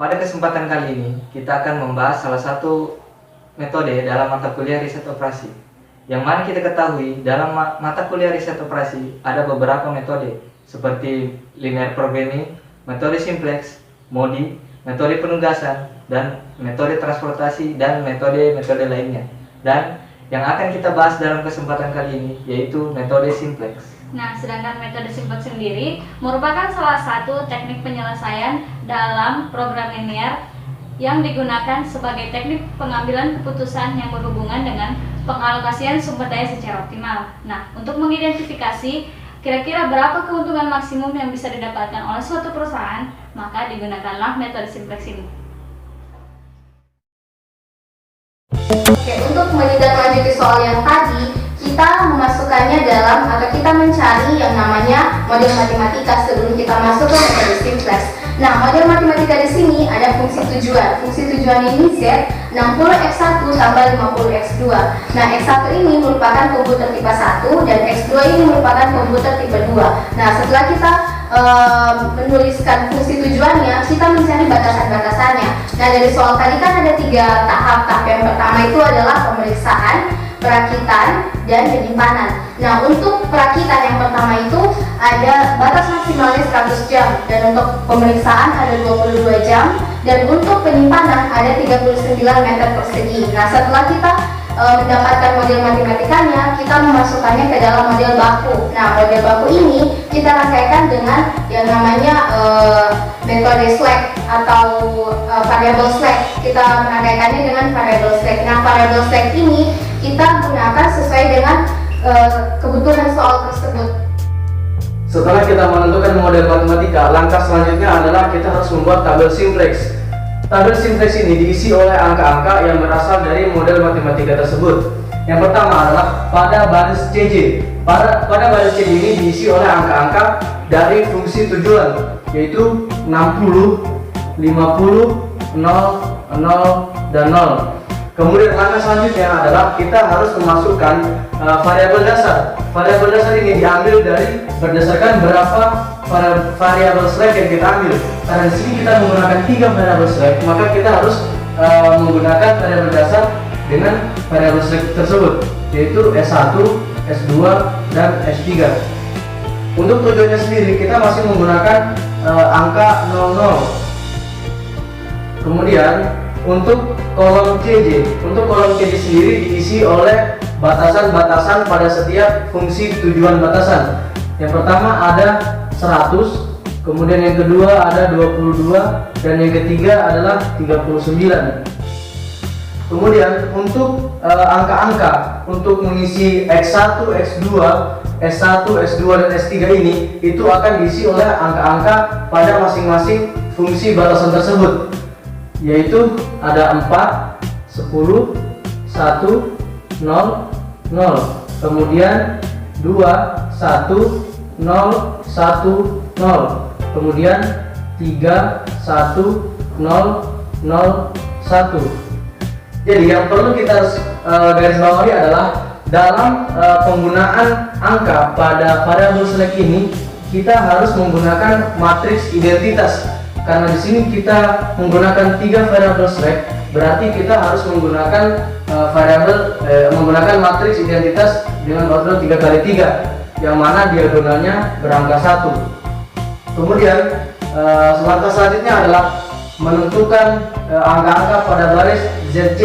Pada kesempatan kali ini, kita akan membahas salah satu metode dalam mata kuliah riset operasi. Yang mana kita ketahui, dalam mata kuliah riset operasi ada beberapa metode, seperti linear programming, metode simplex, MODI, metode penugasan, dan metode transportasi, dan metode-metode lainnya. Dan yang akan kita bahas dalam kesempatan kali ini, yaitu metode simplex. Nah, sedangkan metode simplex sendiri merupakan salah satu teknik penyelesaian dalam program linear yang digunakan sebagai teknik pengambilan keputusan yang berhubungan dengan pengalokasian sumber daya secara optimal. Nah, untuk mengidentifikasi kira-kira berapa keuntungan maksimum yang bisa didapatkan oleh suatu perusahaan, maka digunakanlah metode simplex ini. Oke, untuk menindaklanjuti soal yang tadi, kita memasukkannya dalam atau kita mencari yang namanya model matematika sebelum kita masuk ke metode simplex. Nah, model matematika di sini ada fungsi tujuan. Fungsi tujuan ini Z 60x1 tambah 50x2. Nah, x1 ini merupakan komputer tipe 1 dan x2 ini merupakan komputer tipe 2. Nah, setelah kita menuliskan fungsi tujuannya, kita mencari batasan-batasannya. Nah, dari soal tadi kan ada 3 tahap. Tahap yang pertama itu adalah pemeriksaan, perakitan, dan penyimpanan. Nah, untuk perakitan yang pertama itu ada batas maksimalnya 100 jam, dan untuk pemeriksaan ada 22 jam, dan untuk penyimpanan ada 39 meter persegi. Nah, setelah kita mendapatkan model matematikanya, kita memasukkannya ke dalam model baku. Nah, model baku ini kita rangkaikan dengan yang namanya metode slack atau variable slack. Kita merangkaikannya dengan variable slack. Nah, variable slack ini kita gunakan sesuai dengan kebutuhan soal tersebut. Setelah kita menentukan model matematika, langkah selanjutnya adalah kita harus membuat tabel simplex. Tabel simplex ini diisi oleh angka-angka yang berasal dari model matematika tersebut. Yang pertama adalah pada baris CJ. Pada baris CJ ini diisi oleh angka-angka dari fungsi tujuan, yaitu 60, 50, 0, 0, dan 0. Kemudian langkah selanjutnya adalah kita harus memasukkan variabel dasar. Variabel dasar ini diambil dari berdasarkan berapa variabel slack yang kita ambil. Karena di sini kita menggunakan 3 variabel slack, maka kita harus menggunakan variabel dasar dengan variabel slack tersebut, yaitu S1, S2, dan S3. Untuk tujuannya sendiri kita masih menggunakan angka 00. Kemudian untuk kolom CJ sendiri diisi oleh batasan-batasan pada setiap fungsi tujuan batasan. Yang pertama ada 100, kemudian yang kedua ada 22, dan yang ketiga adalah 39. Kemudian untuk angka-angka untuk mengisi X1, X2, S1, S2, dan S3 ini itu akan diisi oleh angka-angka pada masing-masing fungsi batasan tersebut, yaitu ada 4, 10, 1, 0, 0, kemudian 2, 1, 0, 1, 0, kemudian 3, 1, 0, 0, 1. Jadi yang perlu kita garis bawahi adalah dalam penggunaan angka pada variabel select ini kita harus menggunakan matriks identitas. Karena di sini kita menggunakan 3 variabel select, berarti kita harus menggunakan menggunakan matriks identitas dengan order 3x3, yang mana diagonalnya berangka 1. Kemudian langkah selanjutnya adalah menentukan angka-angka pada baris ZC.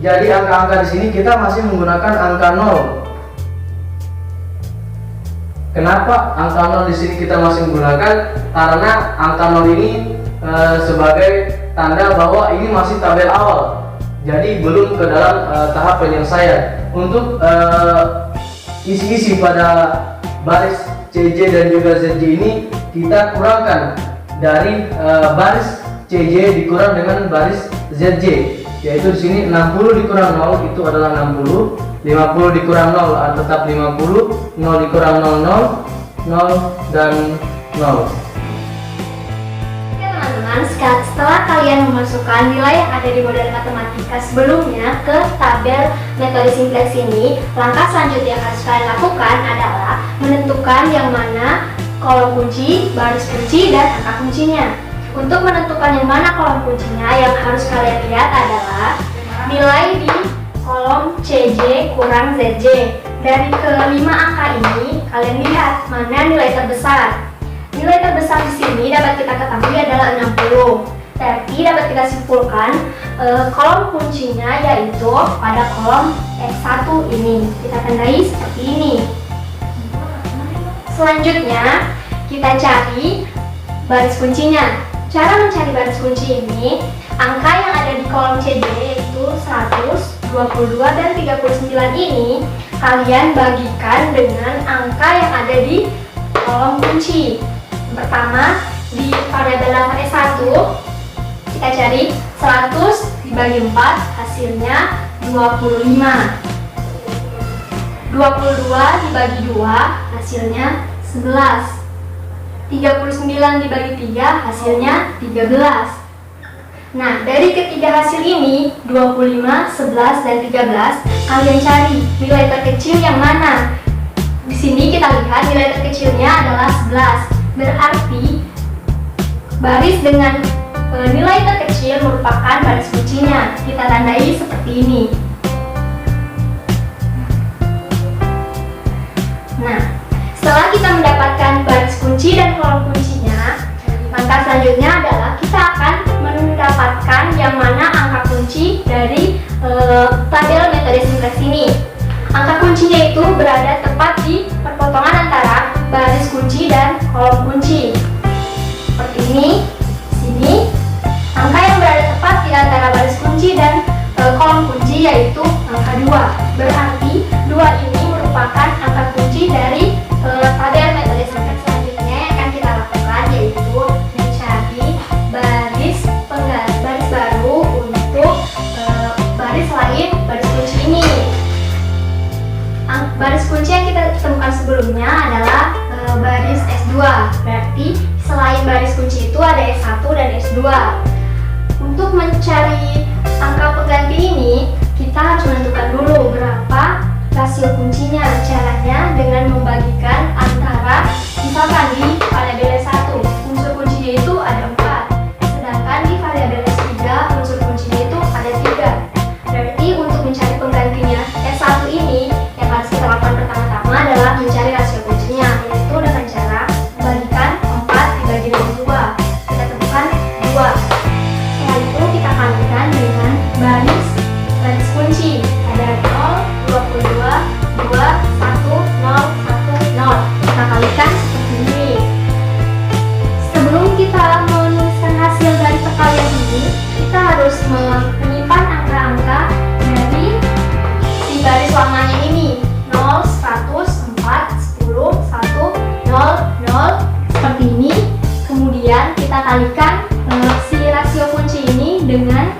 Jadi angka-angka di sini kita masih menggunakan angka 0. Kenapa angka 0 di sini kita masih menggunakan? Karena angka 0 ini sebagai tanda bahwa ini masih tabel awal, jadi belum ke dalam tahap penyelesaian. Untuk isi-isi pada baris CJ dan juga ZJ ini kita kurangkan dari baris CJ dikurang dengan baris ZJ, yaitu di sini 60 dikurang 0 itu adalah 60, 50 dikurang 0 tetap 50, 0 dikurang 00, 0, dan 0. Oke teman-teman, setelah kalian memasukkan nilai yang ada di model matematika sebelumnya ke tabel metode simplex ini, langkah selanjutnya yang harus kalian lakukan adalah menentukan yang mana kolom kunci, baris kunci, dan angka kuncinya. Untuk menentukan yang mana kolom kuncinya, yang harus kalian lihat adalah nilai di kolom CJ kurang ZJ. Dari kelima angka ini, kalian lihat mana nilai terbesar. Nilai terbesar di sini dapat kita ketahui adalah 60. Tapi dapat kita simpulkan kolom kuncinya yaitu pada kolom S1 ini. Kita tandai seperti ini. Selanjutnya, kita cari baris kuncinya. Cara mencari baris kunci ini, angka yang ada di kolom CJ yaitu 100, 22, dan 39 ini kalian bagikan dengan angka yang ada di kolom kunci. Yang pertama, di variabel dasar S1 kita cari 100 dibagi 4 hasilnya 25. 22 dibagi 2 hasilnya 11. 39 dibagi 3 hasilnya 13. Nah, dari ketiga hasil ini 25, 11, dan 13 kalian cari nilai terkecil yang mana. Di sini kita lihat nilai terkecilnya adalah 11. Berarti baris dengan nilai terkecil merupakan baris kuncinya. Kita tandai seperti ini. Nah, setelah kita mendapatkan baris kunci dan kolom kuncinya, langkah selanjutnya adalah kita akan mendapatkan yang mana angka kunci dari tabel metode simplex ini. Angka kuncinya itu berada tepat di perpotongan antara baris kunci dan kolom kunci. Seperti ini, sini. Angka yang berada tepat di antara baris kunci dan kolom kunci yaitu angka 2. Berarti 2 ini merupakan angka kunci dari tabel metode simplex selanjutnya yang akan kita lakukan yaitu mencari baris baru untuk baris lain baris kunci ini. Baris kunci yang kita temukan sebelumnya adalah baris S2. Berarti selain baris kunci itu ada S1 dan S2. Untuk mencari angka pengganti ini, kita harus menentukan dulu berapa rasio kuncinya. Caranya dengan membagikan antara, misalkan di variabel S1 unsur kuncinya itu ada 4, sedangkan di variabel S3 unsur kuncinya itu ada 3. Berarti untuk mencari penggantinya S1 ini yang harus kita lakukan pertama-tama adalah mencari rasio kuncinya, yaitu dengan cara membagikan 4 dibagi dengan 2. Kita temukan 2. Setelah itu kita kalikan dengan baris kunci. Ada 0, 22, 2, 1, 0, 1, 0. Kita kalikan seperti ini. Sebelum kita menuliskan hasil dari perkalian ini, kita harus menyimpan angka-angka dari si baris lamanya ini. 0, 100, 4, 10, 1, 0, 0. Seperti ini. Kemudian kita kalikan si rasio kunci ini dengan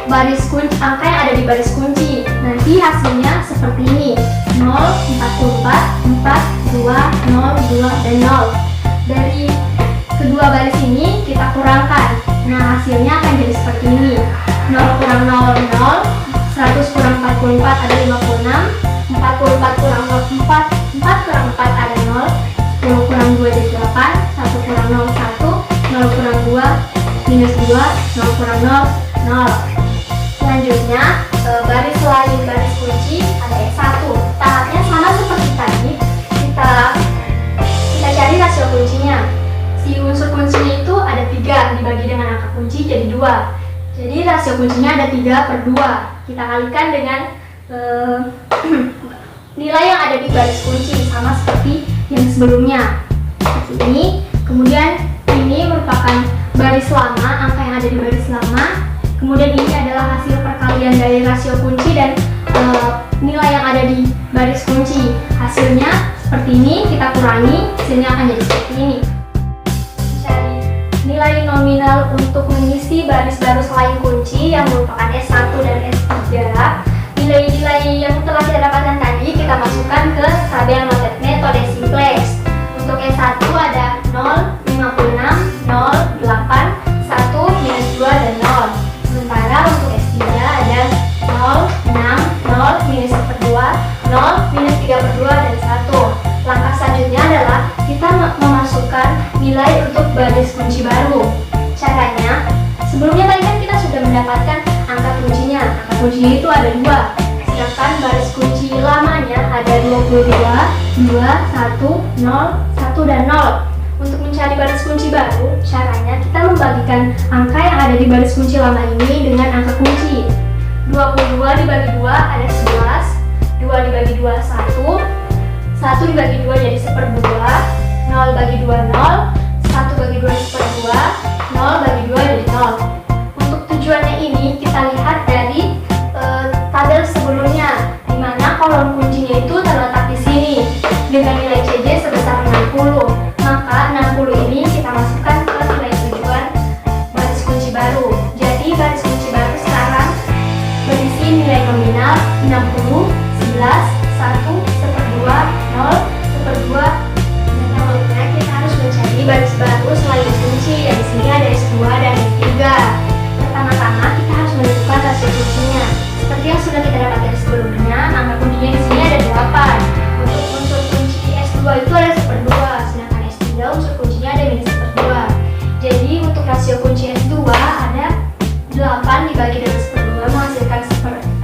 baris kunci, angka yang ada di baris kunci. Nanti hasilnya seperti ini. 0, 44, 4, 2, 0, 2, dan 0. Dari kedua baris ini kita kurangkan. Nah, hasilnya akan jadi seperti ini. 0 kurang 0, 0. 100 kurang 44 ada 56. 44 kurang 0, 4. 4 kurang 4 ada 0. 10 kurang 2 jadi 8. 1 kurang 0, 1. 0 kurang 2 minus 2. 0 kurang 0, 0. Selanjutnya, baris lain baris kunci ada S1. Tahapnya sama seperti tadi. Kita cari rasio kuncinya. Si unsur kuncinya itu ada 3 dibagi dengan angka kunci jadi 2. Jadi rasio kuncinya ada 3/2. Kita kalikan dengan nilai yang ada di baris kunci sama seperti yang sebelumnya. Seperti ini. Kemudian ini merupakan baris lama, angka yang ada di baris lama. Kemudian ini adalah hasil perkalian dari rasio kunci dan nilai yang ada di baris kunci. Hasilnya seperti ini, kita kurangi, hasilnya akan jadi seperti ini. Mencari nilai nominal untuk mengisi baris baru selain kunci yang merupakan S1 dan S3. Nilai-nilai yang telah kita dapatkan tadi kita masukkan ke tabel metode simplex. Untuk S1 ada 0, 56, 0, 8, 1, minus 2, dan 0. Sementara untuk S3 ada 0, 6, 0, minus 1/2, 0, minus 3/2, dan 1. Langkah selanjutnya adalah kita memasukkan nilai untuk baris kunci baru. kuncinya itu ada 2. Sedangkan baris kunci lamanya ada 22, 2, 1, 0, 1, dan 0. Untuk mencari baris kunci baru, caranya kita membagikan angka yang ada di baris kunci lama ini dengan angka kunci. 22 dibagi 2 ada 11, 2 dibagi 2 1, 1 dibagi 2 jadi 1/2, 0 bagi 2 0, 1 bagi 2 1/2, 0 bagi 2 jadi 0. Untuk tujuannya ini kita lihat dari tabel sebelumnya, di mana kolom kuncinya itu terletak di sini dengan nilai CJ sebesar 60. Maka 60 ini kita masukkan ke nilai tujuan baris kunci baru. Jadi baris kunci baru sekarang berisi nilai nominal 60, 11, 1, 1/2, 0, 1/2, dan 0. Nah, kita harus mencari baris baru selain kunci. Yang di sini ada S2 dan S3. Pertama-tama kita harus menentukan rasio kuncinya. Seperti yang sudah kita dapatkan sebelumnya, angka kuncinya di sini ada 8. Untuk unsur kunci S2 itu ada 1/2, sedangkan S3 unsur kuncinya ada -1/2. Jadi untuk rasio kunci S2 ada 8 dibagi dengan 1/2 menghasilkan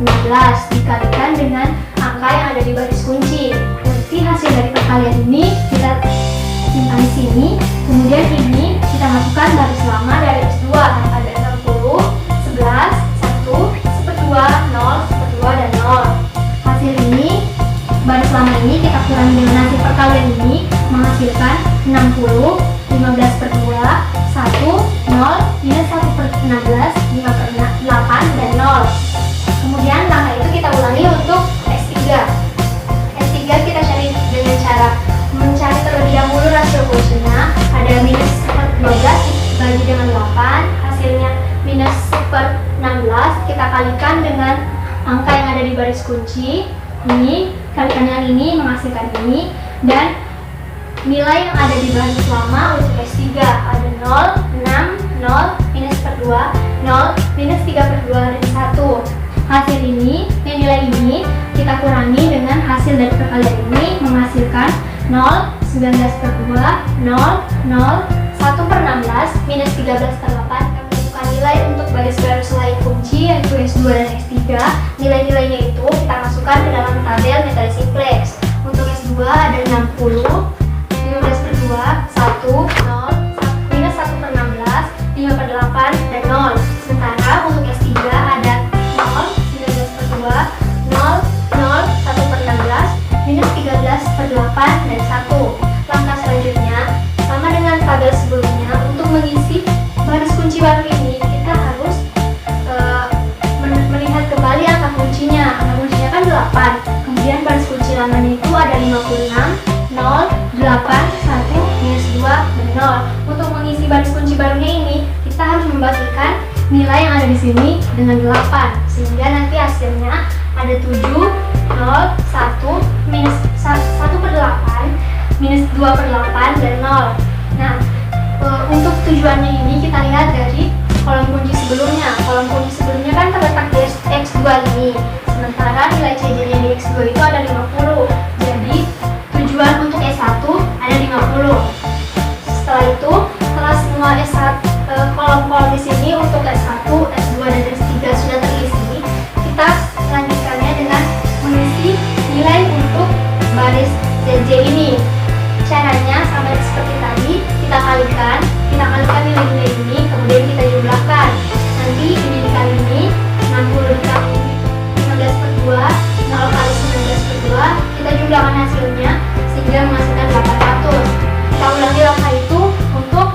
16 dikalikan dengan angka yang ada di baris kunci. Nanti hasil dari perkalian ini kita simpan di sini. Kemudian ini kita masukkan baris lama dari S2. Ada 60, 11, 1, 1/2, 0, 1/2, dan 0. Hasil ini, baris lama ini kita kurangi dengan hasil perkalian ini menghasilkan 60, 15/2, 1, 0, minus 1/16, 5/8, dan 0. Kemudian langkah itu kita ulangi untuk S3. S3 kita cari dengan cara mencari terlebih dahulu rasio kuncinya. Ada -1/12 dibagi dengan 8, hasilnya -1/16. Kita kalikan dengan angka yang ada di baris kunci. Ini kalikan dengan ini menghasilkan ini, dan nilai yang ada di baris lama untuk S3 ada 0, 6, 0, -1/2, 0, -3/2, dan 1. Hasil ini, nilai ini kita kurangi dengan hasil dari perkalian ini menghasilkan 0, 19/2, 0, 0, 1/16, -13/8. Menentukan nilai untuk baris baru selain kunci yaitu S2 dan S3. Nilai-nilainya itu kita masukkan ke dalam tabel metode simplex. Untuk S2 ada 60, 15/2, 1, 0, -1/16, 5/8, dan 0. Sementara untuk S3 ada 0, 19/2, 0, 0, 1/16, -13/8, dan 1. Langkah selanjutnya, sama dengan tabel sebelumnya, untuk mengisi baris kunci baru ini kita harus melihat kembali angka kuncinya. Angka kuncinya kan 8. Kemudian baris kunci lamanya itu ada 56, 0, 8, 1, -2, dan 0. Untuk mengisi baris kunci barunya ini, kita harus membagikan nilai yang ada di sini dengan 8, sehingga nanti hasilnya ada 7, 0, 1, -1/8, -2/8, dan 0. Nah, untuk tujuannya ini kita lihat dari kolom kunci sebelumnya. Kolom kunci sebelumnya kan terletak di X2 ini, sementara nilai CJ-nya di X2 itu ada 50. Jadi tujuan untuk S1 ada 50. Setelah itu, setelah semua kolom-kolom di sini untuk S1, S2, dan S3 sudah terisi, kita melanjutkannya dengan mengisi nilai untuk baris ZJ ini. Caranya sama seperti tadi, kita kalikan nilai-nilai ini, kemudian kita jumlahkan. Nanti ini dikali ini, 60 dikali 15/2, 0 kali 19/2, kita jumlahkan hasilnya sehingga menghasilkan 800. Kita ulangi langkah itu untuk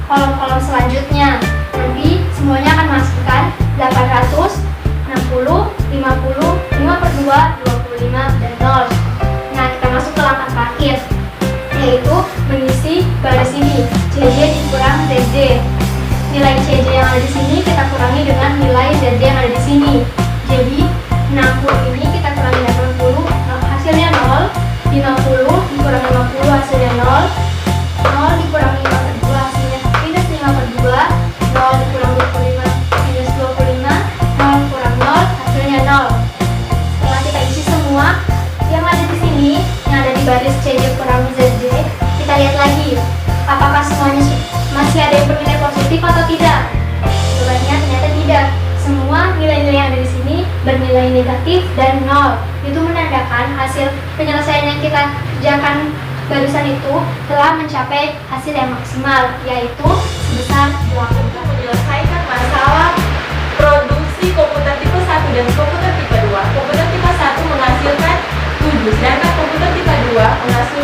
kolom-kolom selanjutnya. Nanti semuanya akan masukkan 800, 60, 50, 5/2, 25, dan 0. Nah, kita masuk ke langkah terakhir, yaitu mengisi baris ini, CJ dikurang ZJ. Nilai CJ yang ada di sini kita kurangi dengan nilai ZJ yang ada di sini. Jadi 60 ini kita kurangi 80, hasilnya 0. 50 dikurangi 50 hasilnya 0. 0 dikurangi 5/2 hasilnya -5/2. 0 dikurangi 25 -25. 0 kurang 0 hasilnya 0. Setelah kita isi semua yang ada di sini, yang ada di baris CJ kurang ZJ, kita lihat lagi apakah semuanya masih ada yang bernilai positif atau tidak. Jawabannya ternyata tidak. Semua nilai-nilai yang ada di nilai negatif dan 0. Itu menandakan hasil penyelesaian yang kita kerjakan barusan itu telah mencapai hasil yang maksimal, yaitu sebesar 8. Untuk menyelesaikan masalah produksi komputer tipe 1 dan komputer tipe 2. Komputer tipe 1 menghasilkan 7, sedangkan komputer tipe 2 menghasilkan